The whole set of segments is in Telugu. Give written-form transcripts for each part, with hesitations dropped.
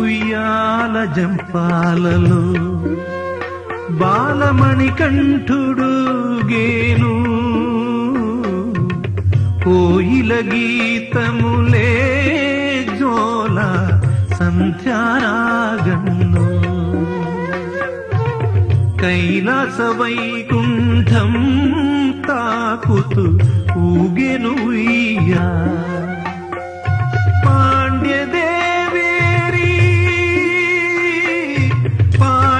ఉయ్యాల జంపాలలో బాలమణికంఠుడు గేను కోయిల గీతములే జోల సంధ్యారాగంలో కైలాస వైకుంఠం తాకుతూ ఊగెను ఉయ్యా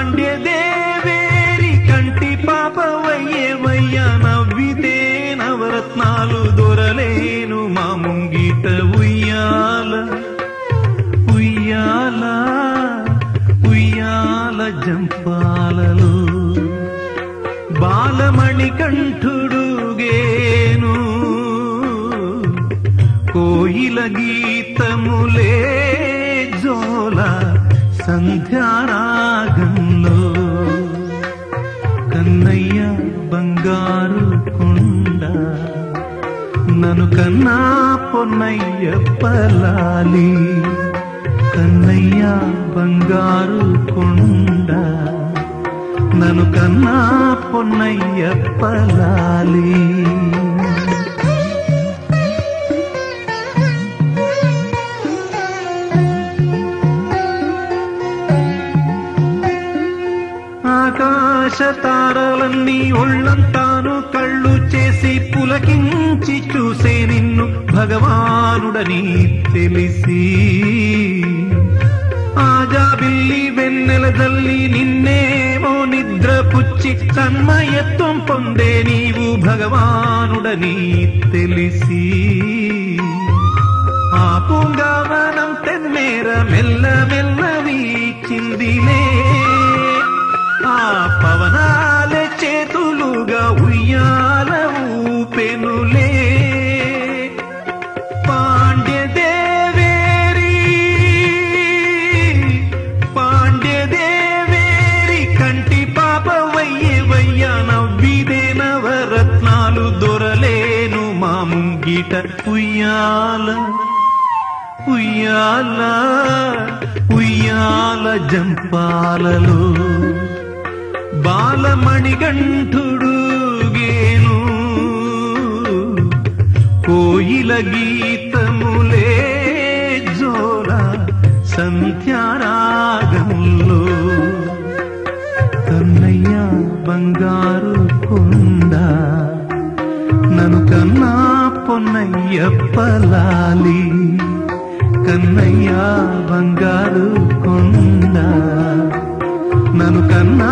పాండ్యదేవేరి కంటి పాపవయ్యేవయ్యా నవ్వితే నవరత్నాలు దొరలేను మా ముంగిట ఉయ్యాల ఉయ్యాల ఉయ్యాల జంపాలలో బాలమణికంఠుడు గేను కోయిల గీతములే జోల సంధ్యారాగంలో కన్నయ్య బంగారు కొండ నన్ను కన్నా పొన్నయ్య పలాలి కన్నయ్య బంగారు కొండ నన్ను కన్నా పొన్నయ్య పలాలి ఆకాశ తారలన్నీ ఒళ్ళంతాను కళ్ళు చేసి పులకించి చూసే నిన్ను భగవానుడని తెలిసి ఆజాబిల్లి వెన్నెల జల్లి నిన్నేమో నిద్ర పుచ్చి తన్మయత్వం పొందే నీవు భగవానుడని తెలిసి ఆ పూంగావనం తెన్నేర మెల్ల మెల్ల వీచిందిలే ఆ పవనాలే చేతులుగా ఉయ్యాల ఊపెనులే పాండ్యదేవేరి కంటి పాపవయ్యేవయ్యా నవ్విదే నవరత్నాలు దొరలేను మా ముంగిట ఉయ్యాల ఉయ్యాల ఉయ్యాల జంపాలలో బాలమణికంఠుడు గేను కోయిల గీతములే జోల సంధ్యారాగంలో కన్నయ్య బంగారు కొండ నన్ను కన్నా పొన్నయ్య పలాలి కన్నయ్య బంగారు కొండ నన్ను కన్నా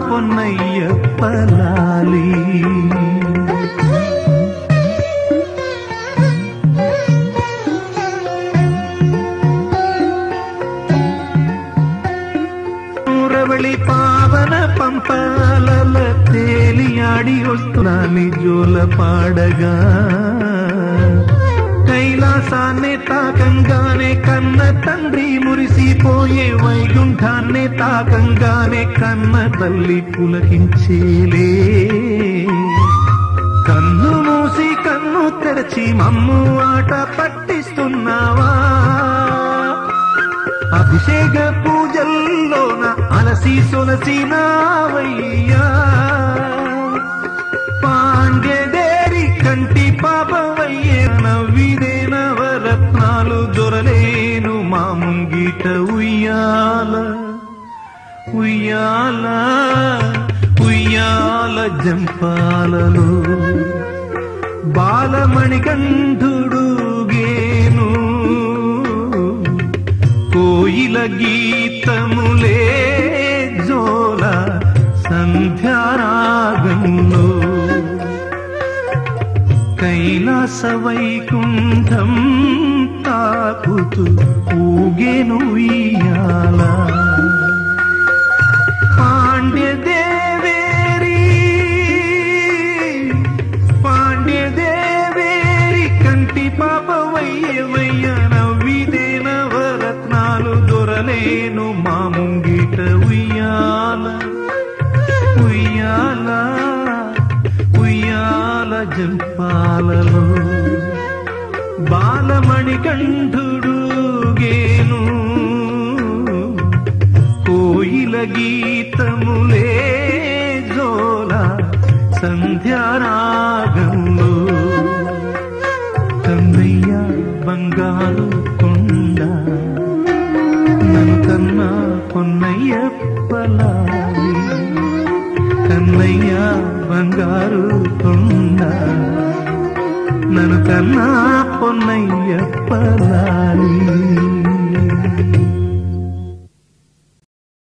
పొన్నయ్య పలాలి రవళి పావన పంపాల తేలియాడి వస్తున్నాని జోల పాడగా కైలాసాన్నే తాకంగానే కన్న తండ్రి మురిసిపోయే వైకుంఠాన్నే తాకంగానే కన్న తల్లి పులకించేలే కన్ను మూసి కన్ను తెరచి మమ్ము ఆట పట్టిస్తున్నావా అభిషేక పూజల్లోన అలసి సొలసి నావయ్యా పాండ్యదేరి కంటి పాపవయ్యే నవ్విదే నవరత్నాలు దొరలేను మా ముంగిట ఉయ్యాల ఉయ్యాల ఉయ్యాల జంపాలలో బాలమణికంఠుడు గేను కోయిల గీతములే జోల సంధ్యారాగంలో కైలాస వైకుంఠం తాకుతూ ఊగెను ఉయ్యాల పాండ్యదేవేరి కంటి పాపవయ్యేవయ్య నవ్విదే నవరత్నాలు దొరలేను మా ముంగిట ఉయ్యాల ఉయ్యాల ఉయ్యాల జంపాలలో బాలమణికంఠుడు గేను కోయిల గీతములే జోల సంధ్యారాగంలో కన్నయ్య బంగారు కొండ నన్ను కన్నా పొన్నయ్యప్పలాలి కన్నయ్య బంగారు కొండ నన్ను కన్నా పొన్నయ్యప్పలాలి